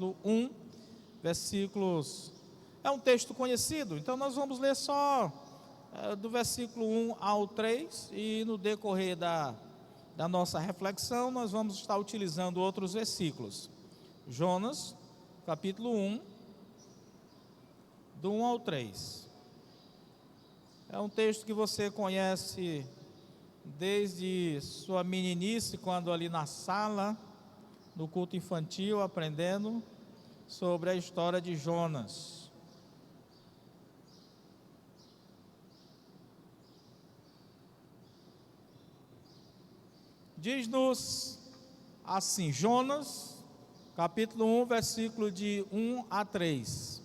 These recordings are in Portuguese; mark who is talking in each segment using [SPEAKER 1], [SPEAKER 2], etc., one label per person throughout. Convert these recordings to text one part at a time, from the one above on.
[SPEAKER 1] capítulo 1, versículos... É um texto conhecido, então nós vamos ler só do versículo 1 ao 3, e no decorrer da nossa reflexão nós vamos estar utilizando outros versículos. Jonas, capítulo 1, do 1 ao 3. É um texto que você conhece desde sua meninice, quando ali na sala, no culto infantil, aprendendo sobre a história de Jonas. Diz-nos assim, Jonas, capítulo 1, versículo de 1 a 3.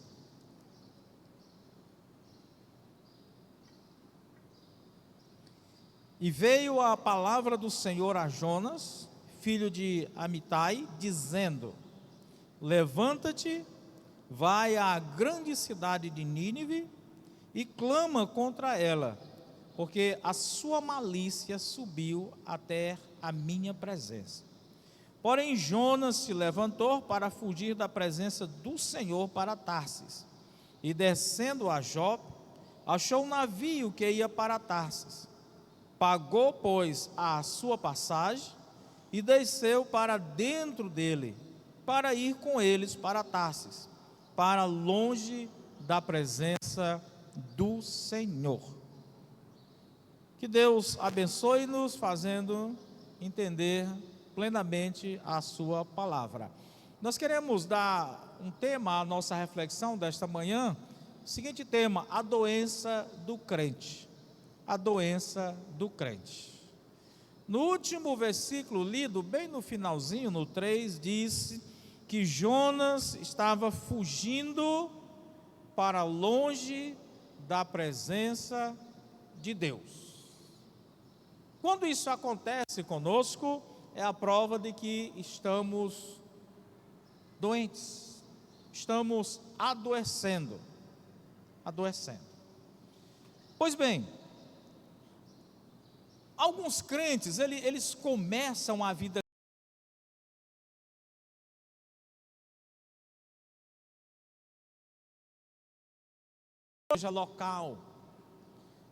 [SPEAKER 1] E veio a palavra do Senhor a Jonas, filho de Amitai, dizendo: levanta-te, vai à grande cidade de Nínive e clama contra ela, porque a sua malícia subiu até a minha presença. Porém Jonas se levantou para fugir da presença do Senhor para Tarsis, e descendo a Jope, achou um navio que ia para Tarsis. Pagou, pois, a sua passagem e desceu para dentro dele, para ir com eles para Tarsis, para longe da presença do Senhor. Que Deus abençoe-nos, fazendo entender plenamente a sua palavra. Nós queremos dar um tema à nossa reflexão desta manhã, o seguinte tema: a doença do crente. A doença do crente. No último versículo lido, bem no finalzinho, no 3, diz que Jonas estava fugindo para longe da presença de Deus. Quando isso acontece conosco, é a prova de que estamos doentes, estamos adoecendo. Pois bem, alguns crentes, eles começam a vida local,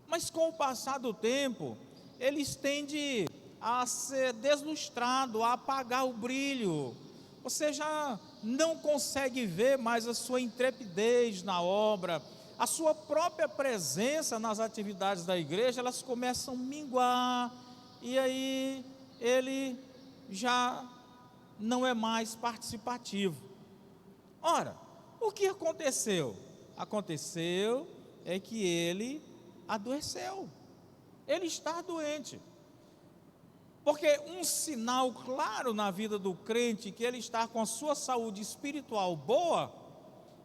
[SPEAKER 1] mas com o passar do tempo, eles tendem a ser deslustrados, a apagar o brilho. Você já não consegue ver mais a sua intrepidez na obra, a sua própria presença nas atividades da igreja, elas começam a minguar, e aí ele já não é mais participativo. Ora, o que aconteceu? Aconteceu é que ele adoeceu, ele está doente. Porque um sinal claro na vida do crente que ele está com a sua saúde espiritual boa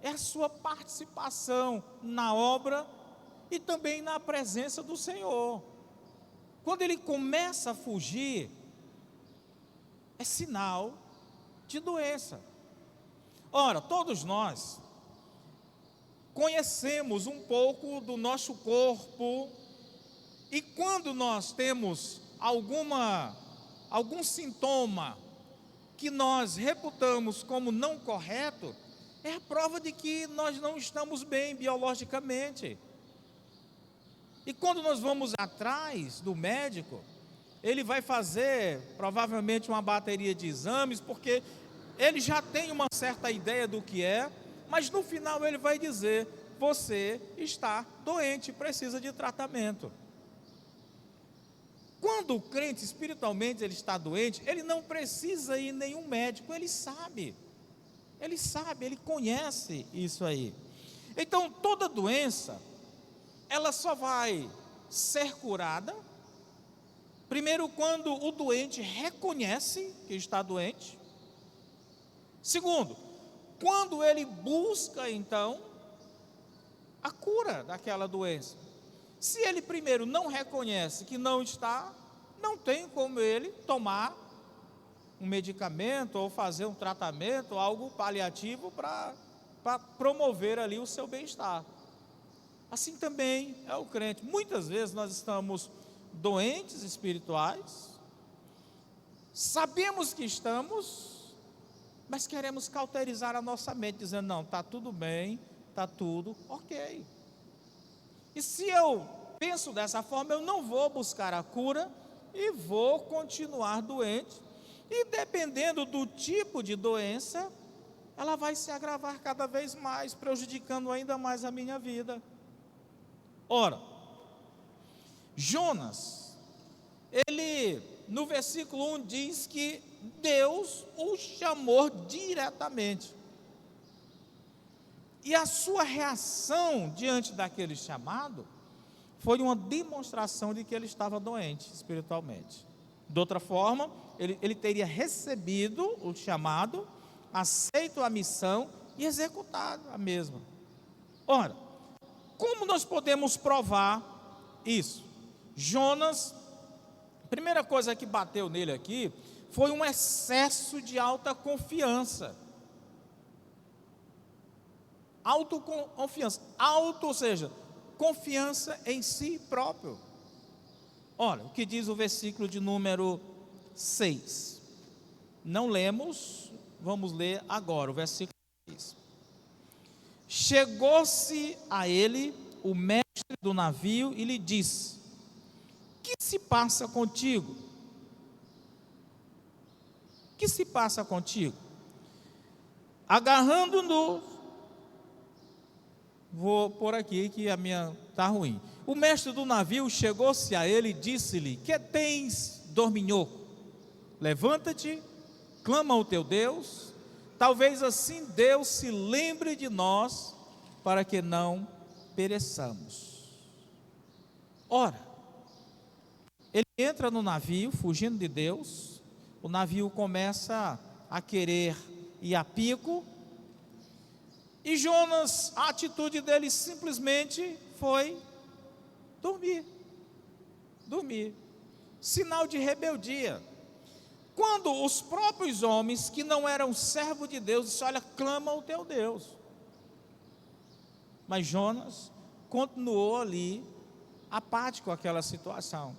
[SPEAKER 1] é a sua participação na obra e também na presença do Senhor. Quando ele começa a fugir, é sinal de doença. Ora, todos nós conhecemos um pouco do nosso corpo, e quando nós temos algum sintoma que nós reputamos como não correto, é a prova de que nós não estamos bem biologicamente. E quando nós vamos atrás do médico, ele vai fazer provavelmente uma bateria de exames, porque ele já tem uma certa ideia do que é, mas no final ele vai dizer: você está doente, precisa de tratamento. Quando o crente espiritualmente ele está doente, ele não precisa ir em nenhum médico, ele sabe, ele conhece isso aí. Então toda doença, ela só vai ser curada, primeiro, quando o doente reconhece que está doente. Segundo, quando ele busca então a cura daquela doença. Se ele primeiro não reconhece que não está, não tem como ele tomar um medicamento ou fazer um tratamento, algo paliativo para promover ali o seu bem-estar. Assim também é o crente. Muitas vezes nós estamos doentes espirituais, sabemos que estamos, mas queremos cauterizar a nossa mente, dizendo: não, está tudo bem, está tudo ok. E se eu penso dessa forma, eu não vou buscar a cura e vou continuar doente, e dependendo do tipo de doença, ela vai se agravar cada vez mais, prejudicando ainda mais a minha vida. Ora, Jonas, ele no versículo 1 diz que Deus o chamou diretamente. E a sua reação diante daquele chamado foi uma demonstração de que ele estava doente espiritualmente. De outra forma, ele teria recebido o chamado, aceito a missão e executado a mesma. Ora, como nós podemos provar isso? Jonas, a primeira coisa que bateu nele aqui foi um excesso de alta confiança. Autoconfiança, ou seja, confiança em si próprio. Olha o que diz o versículo de número 6. Não lemos, vamos ler agora o versículo 6. Chegou-se a ele o mestre do navio e lhe disse: que se passa contigo? Que se passa contigo? Agarrando-no, vou pôr aqui que a minha está ruim. O mestre do navio chegou-se a ele e disse-lhe: que tens, dorminhoco? Levanta-te, clama ao teu Deus, talvez assim Deus se lembre de nós, para que não pereçamos. Ora, ele entra no navio, fugindo de Deus, o navio começa a querer ir a pico, e Jonas, a atitude dele simplesmente foi dormir, sinal de rebeldia. Quando os próprios homens que não eram servos de Deus disseram: olha, clama ao teu Deus. Mas Jonas continuou ali, apático com aquela situação.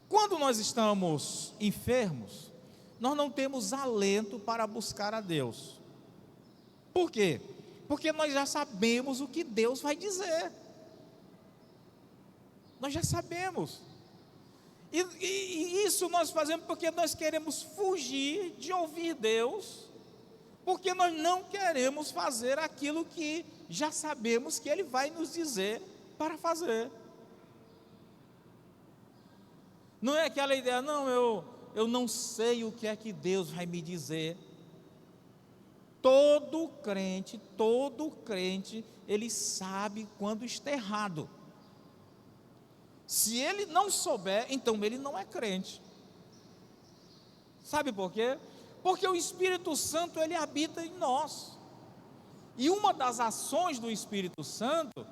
[SPEAKER 1] Quando nós estamos enfermos, nós não temos alento para buscar a Deus. Por quê? Porque nós já sabemos o que Deus vai dizer. Nós já sabemos. E isso nós fazemos porque nós queremos fugir de ouvir Deus, porque nós não queremos fazer aquilo que já sabemos que Ele vai nos dizer para fazer. Não é aquela ideia: não, eu não sei o que é que Deus vai me dizer. Todo crente, ele sabe quando está errado. Se ele não souber, então ele não é crente. Sabe por quê? Porque o Espírito Santo, ele habita em nós. E uma das ações do Espírito Santo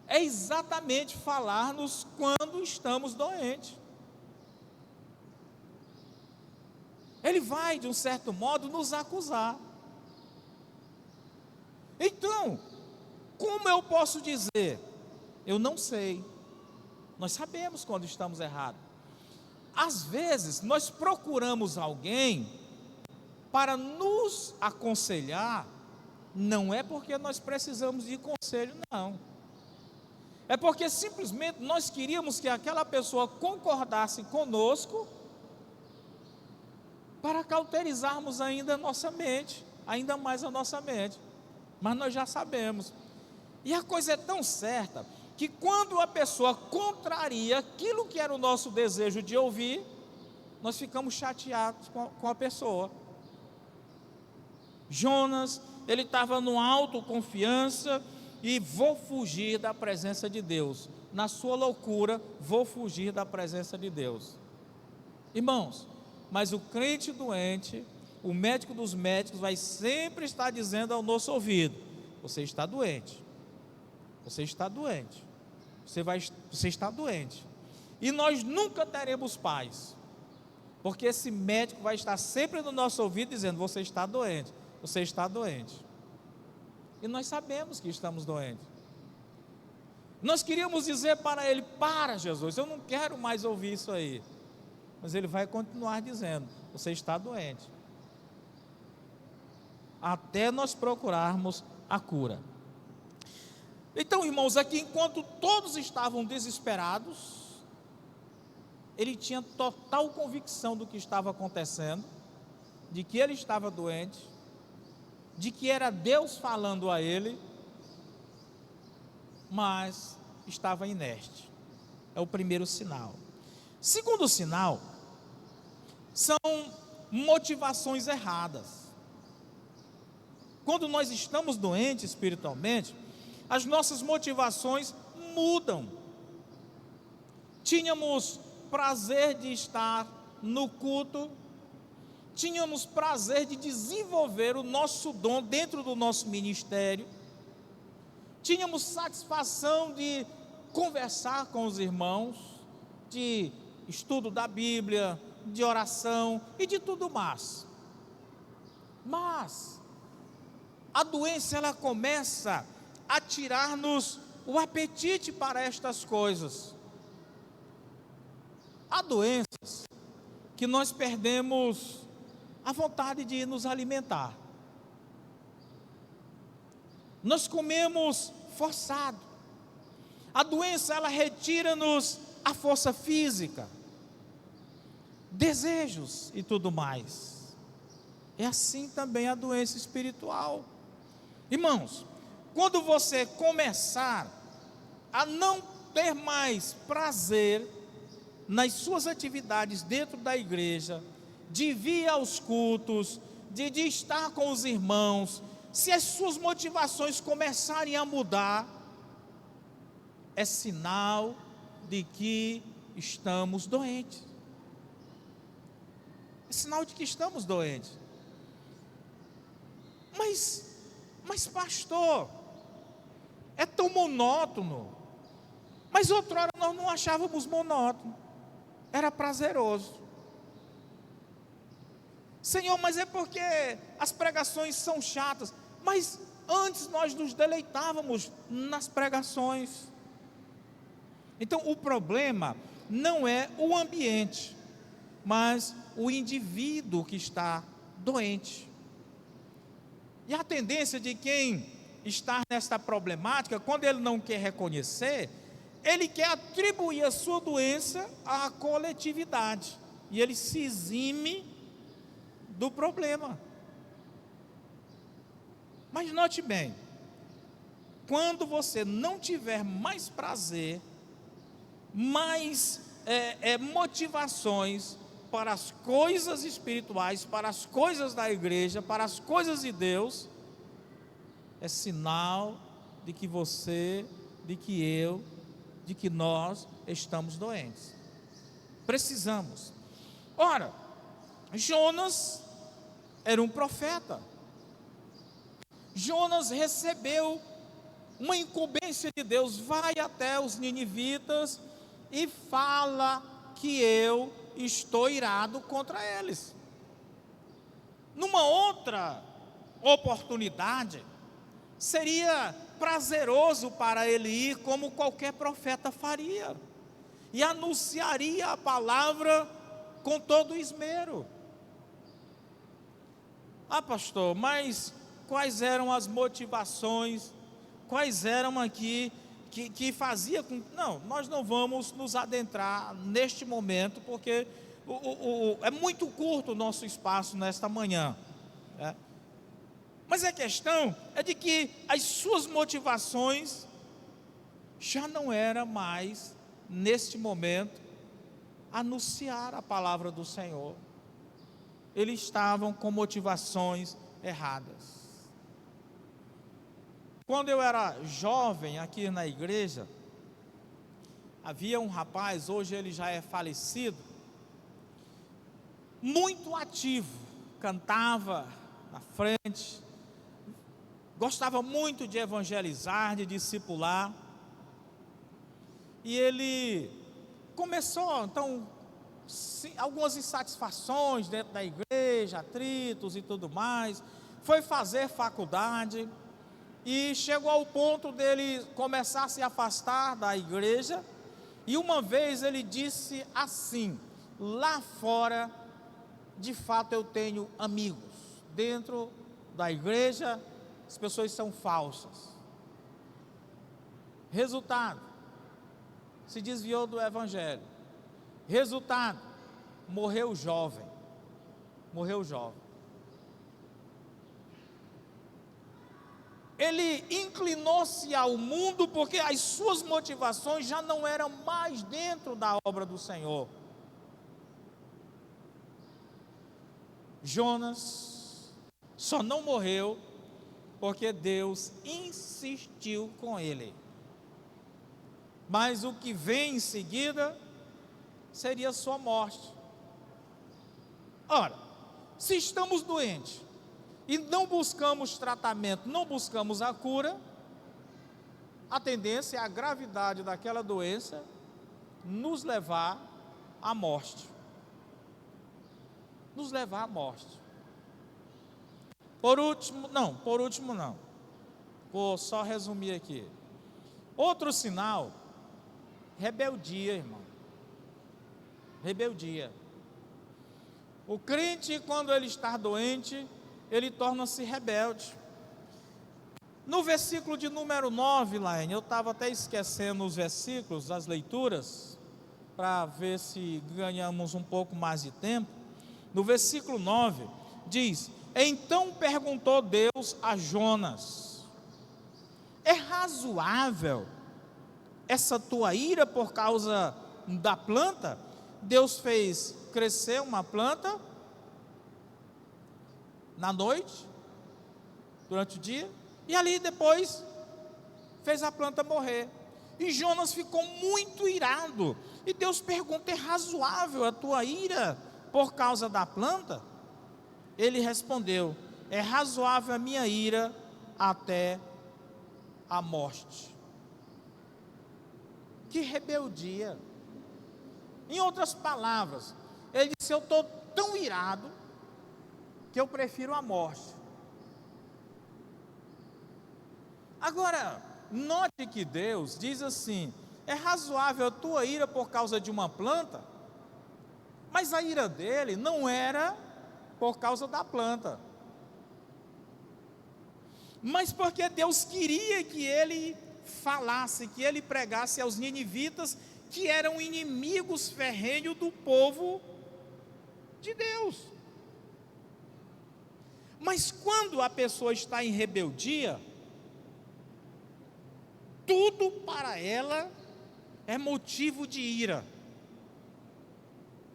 [SPEAKER 1] é exatamente falar-nos quando estamos doentes. Ele vai, de um certo modo, nos acusar. Então, como eu posso dizer? Eu não sei. Nós sabemos quando estamos errados. Às vezes, nós procuramos alguém para nos aconselhar, não é porque nós precisamos de conselho, não. É porque simplesmente nós queríamos que aquela pessoa concordasse conosco, para cauterizarmos ainda a nossa mente, ainda mais a nossa mente. Mas nós já sabemos. E a coisa é tão certa, que quando a pessoa contraria aquilo que era o nosso desejo de ouvir, nós ficamos chateados com a pessoa. Jonas, ele estava numa autoconfiança, e vou fugir da presença de Deus. Na sua loucura, vou fugir da presença de Deus. Irmãos, mas o crente doente, o médico dos médicos, vai sempre estar dizendo ao nosso ouvido: você está doente, você está doente, você está doente. E nós nunca teremos paz, porque esse médico vai estar sempre no nosso ouvido dizendo: você está doente, você está doente. E nós sabemos que estamos doentes. Nós queríamos dizer para ele: para, Jesus, eu não quero mais ouvir isso aí. Mas ele vai continuar dizendo: você está doente. até nós procurarmos a cura. Então, irmãos, aqui enquanto todos estavam desesperados, ele tinha total convicção do que estava acontecendo, de que ele estava doente, de que era Deus falando a ele, mas estava inerte. É o primeiro sinal. Segundo sinal, são motivações erradas. Quando nós estamos doentes espiritualmente, as nossas motivações mudam. Tínhamos prazer de estar no culto, tínhamos prazer de desenvolver o nosso dom dentro do nosso ministério, tínhamos satisfação de conversar com os irmãos, de estudo da Bíblia, de oração e de tudo mais. Mas a doença, ela começa a tirar-nos o apetite para estas coisas. Há doenças que nós perdemos a vontade de nos alimentar. Nós comemos forçado. A doença, ela retira-nos a força física, desejos e tudo mais. É assim também a doença espiritual. Irmãos, quando você começar a não ter mais prazer nas suas atividades dentro da igreja, de vir aos cultos, de estar com os irmãos, se as suas motivações começarem a mudar, é sinal de que estamos doentes. É sinal de que estamos doentes. Mas pastor, é tão monótono. Mas outrora nós não achávamos monótono, era prazeroso. Senhor, mas é porque as pregações são chatas. Mas antes nós nos deleitávamos nas pregações. Então o problema não é o ambiente, mas o indivíduo que está doente. E a tendência de quem está nesta problemática, quando ele não quer reconhecer, ele quer atribuir a sua doença à coletividade, e ele se exime do problema. Mas note bem, quando você não tiver mais prazer, mais motivações para as coisas espirituais, para as coisas da igreja, para as coisas de Deus, é sinal de que você, de que eu, de que nós estamos doentes. Precisamos. Ora, Jonas era um profeta. Jonas recebeu uma incumbência de Deus: vai até os ninivitas e fala que eu estou irado contra eles. Numa outra oportunidade, seria prazeroso para ele ir, como qualquer profeta faria, e anunciaria a palavra com todo esmero. Ah, pastor, mas quais eram as motivações, quais eram aqui que fazia com... Não, nós não vamos nos adentrar neste momento, porque é muito curto o nosso espaço nesta manhã, né? Mas a questão é de que as suas motivações já não era mais, neste momento, anunciar a palavra do Senhor. Eles estavam com motivações erradas. Quando eu era jovem aqui na igreja, havia um rapaz, hoje ele já é falecido, muito ativo, cantava na frente, gostava muito de evangelizar, de discipular, e ele começou, então, algumas insatisfações dentro da igreja, atritos e tudo mais, foi fazer faculdade, e chegou ao ponto dele começar a se afastar da igreja, e uma vez ele disse assim: lá fora, de fato eu tenho amigos, dentro da igreja, as pessoas são falsas. Resultado, se desviou do evangelho. Resultado, morreu jovem. Morreu jovem. Ele inclinou-se ao mundo porque as suas motivações já não eram mais dentro da obra do Senhor. Jonas só não morreu porque Deus insistiu com ele. Mas o que vem em seguida seria sua morte. Ora, se estamos doentes e não buscamos tratamento, não buscamos a cura, a tendência é a gravidade daquela doença nos levar à morte. Nos levar à morte. Por último não. Vou só resumir aqui. Outro sinal, rebeldia, irmão. Rebeldia. O crente, quando ele está doente, ele torna-se rebelde. No versículo de número 9, Laine, eu estava até esquecendo os versículos, as leituras, para ver se ganhamos um pouco mais de tempo. No versículo 9, diz: então perguntou Deus a Jonas: é razoável essa tua ira por causa da planta? Deus fez crescer uma planta na noite, durante o dia, e ali depois fez a planta morrer. E Jonas ficou muito irado. E Deus pergunta: é razoável a tua ira por causa da planta? Ele respondeu: é razoável a minha ira até a morte. Que rebeldia! Em outras palavras, ele disse: eu estou tão irado que eu prefiro a morte. Agora, note que Deus diz assim: é razoável a tua ira por causa de uma planta, mas a ira dele não era por causa da planta, mas porque Deus queria que ele falasse, que ele pregasse aos ninivitas, que eram inimigos ferrenhos do povo de Deus. Mas quando a pessoa está em rebeldia, tudo para ela é motivo de ira.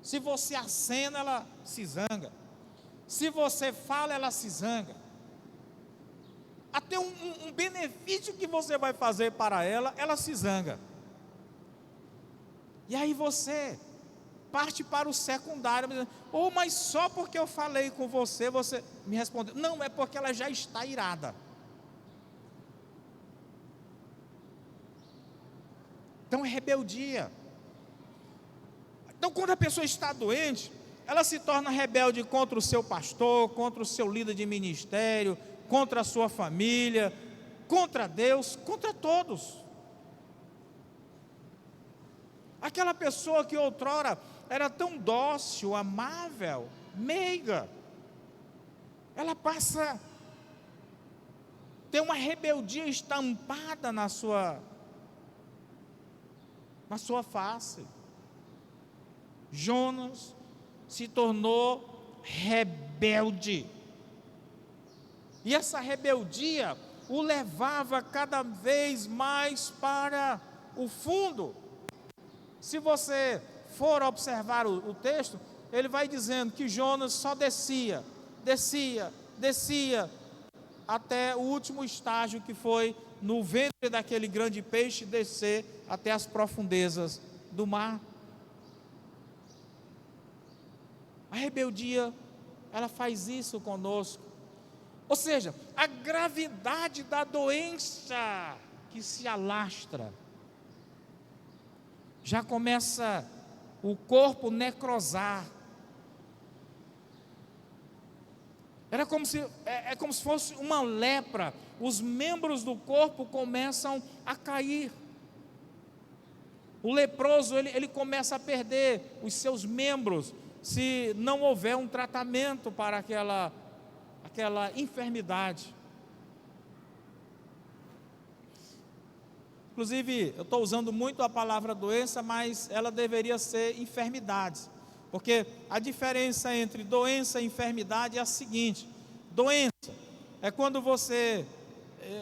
[SPEAKER 1] Se você acena, ela se zanga. Se você fala, ela se zanga. Até um benefício que você vai fazer para ela, ela se zanga. E aí você parte para o secundário, mas só porque eu falei com você, você me respondeu. Não, é porque ela já está irada. Então é rebeldia. Então quando a pessoa está doente, ela se torna rebelde contra o seu pastor, contra o seu líder de ministério, contra a sua família, contra Deus, contra todos. Aquela pessoa que outrora era tão dócil, amável, meiga, ela passa a ter uma rebeldia estampada na sua face. Jonas se tornou rebelde. E essa rebeldia o levava cada vez mais para o fundo. Se você for observar o texto, ele vai dizendo que Jonas só descia, até o último estágio, que foi no ventre daquele grande peixe, descer até as profundezas do mar. A rebeldia, ela faz isso conosco. Ou seja, a gravidade da doença que se alastra, já começa o corpo necrosar. É como se fosse uma lepra. Os membros do corpo começam a cair. O leproso, ele começa a perder os seus membros, se não houver um tratamento para aquela enfermidade. Inclusive, eu estou usando muito a palavra doença, mas ela deveria ser enfermidade, porque a diferença entre doença e enfermidade é a seguinte: doença é quando você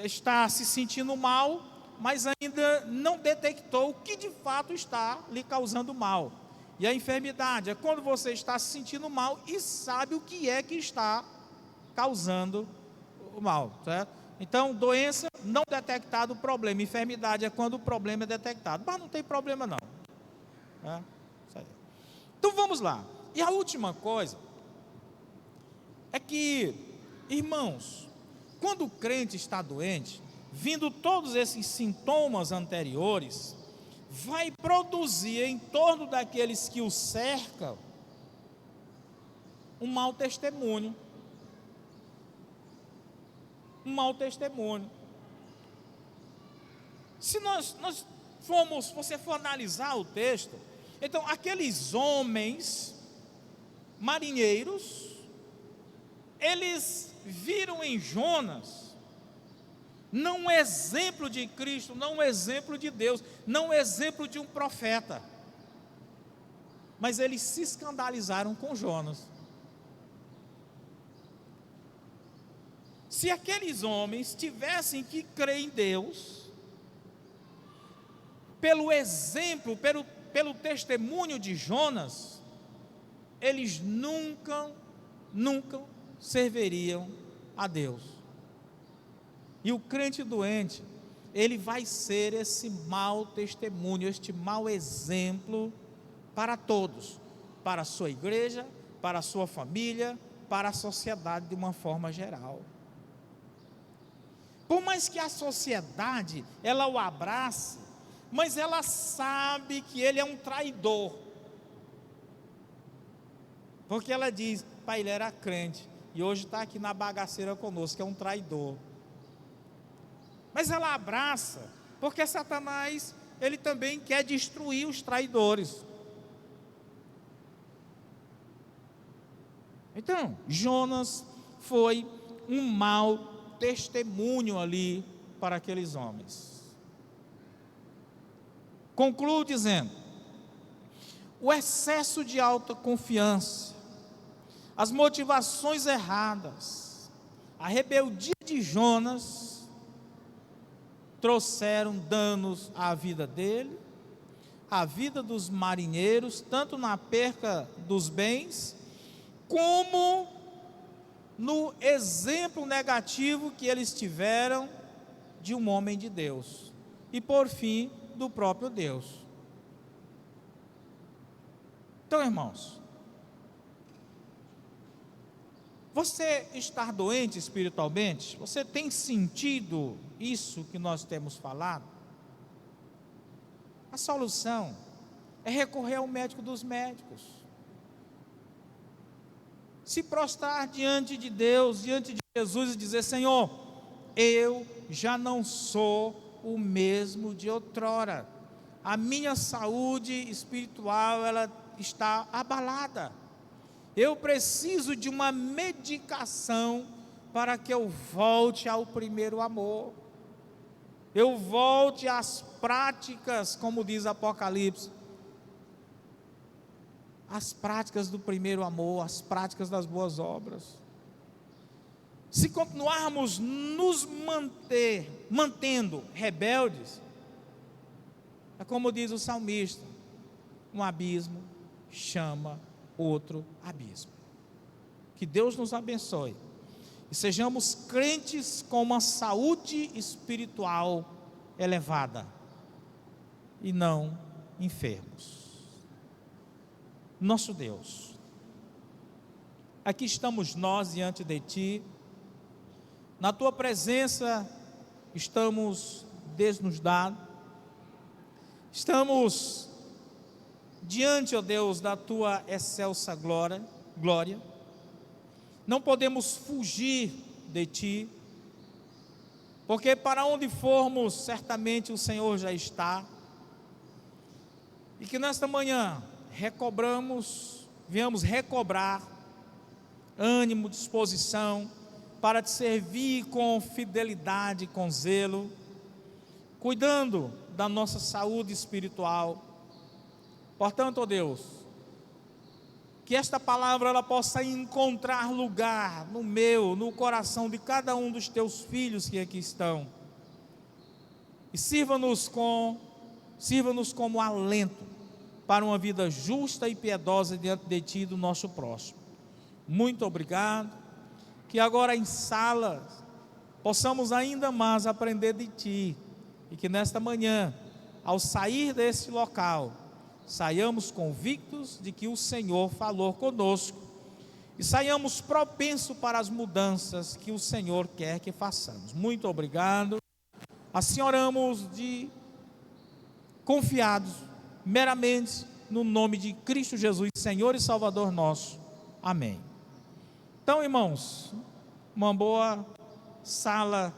[SPEAKER 1] está se sentindo mal, mas ainda não detectou o que de fato está lhe causando mal. E a enfermidade é quando você está se sentindo mal e sabe o que é que está causando o mal, certo? Então, doença, não detectado o problema. Enfermidade é quando o problema é detectado. Mas não tem problema não. Isso aí. Então vamos lá. E a última coisa é que, irmãos, quando o crente está doente, vindo todos esses sintomas anteriores, vai produzir em torno daqueles que o cercam um mau testemunho. Um mau testemunho. Se você for analisar o texto, então aqueles homens marinheiros, eles viram em Jonas não um exemplo de Cristo, não um exemplo de Deus, não um exemplo de um profeta, mas eles se escandalizaram com Jonas. Se aqueles homens tivessem que crer em Deus, pelo exemplo, pelo testemunho de Jonas, eles nunca serviriam a Deus. E o crente doente, ele vai ser esse mau testemunho, este mau exemplo para todos, para a sua igreja, para a sua família, para a sociedade de uma forma geral. Por mais que a sociedade, ela o abrace, mas ela sabe que ele é um traidor. Porque ela diz, pai, ele era crente, e hoje está aqui na bagaceira conosco, é um traidor. Mas ela abraça, porque Satanás, ele também quer destruir os traidores. Então, Jonas foi um mau testemunho ali para aqueles homens. Concluo dizendo: o excesso de autoconfiança, as motivações erradas, a rebeldia de Jonas trouxeram danos à vida dele, à vida dos marinheiros, tanto na perca dos bens, como no exemplo negativo que eles tiveram de um homem de Deus, e por fim, do próprio Deus. Então, irmãos, você está doente espiritualmente? Você tem sentido isso que nós temos falado? A solução é recorrer ao médico dos médicos, se prostrar diante de Deus, diante de Jesus e dizer: Senhor, eu já não sou o mesmo de outrora, a minha saúde espiritual, ela está abalada, eu preciso de uma medicação para que eu volte ao primeiro amor, eu volte às práticas, como diz Apocalipse, as práticas do primeiro amor, as práticas das boas obras. Se continuarmos nos mantendo rebeldes, é como diz o salmista: um abismo chama outro abismo. Que Deus nos abençoe e sejamos crentes com uma saúde espiritual elevada e não enfermos. Nosso Deus, aqui estamos nós diante de Ti, na Tua presença estamos desnudados, estamos diante, ó Deus, da Tua excelsa glória, não podemos fugir de Ti, porque para onde formos, certamente o Senhor já está, e que nesta manhã venhamos recobrar ânimo, disposição, para te servir com fidelidade, com zelo, cuidando da nossa saúde espiritual. Portanto, ó Deus, que esta palavra ela possa encontrar lugar no coração de cada um dos teus filhos que aqui estão. E sirva-nos como alento para uma vida justa e piedosa diante de Ti e do nosso próximo. Muito obrigado. Que agora em salas possamos ainda mais aprender de Ti. E que nesta manhã, ao sair desse local, saiamos convictos de que o Senhor falou conosco e saiamos propensos para as mudanças que o Senhor quer que façamos. Muito obrigado. Assim oramos confiados meramente no nome de Cristo Jesus, Senhor e Salvador nosso. Amém. Então, irmãos, uma boa sala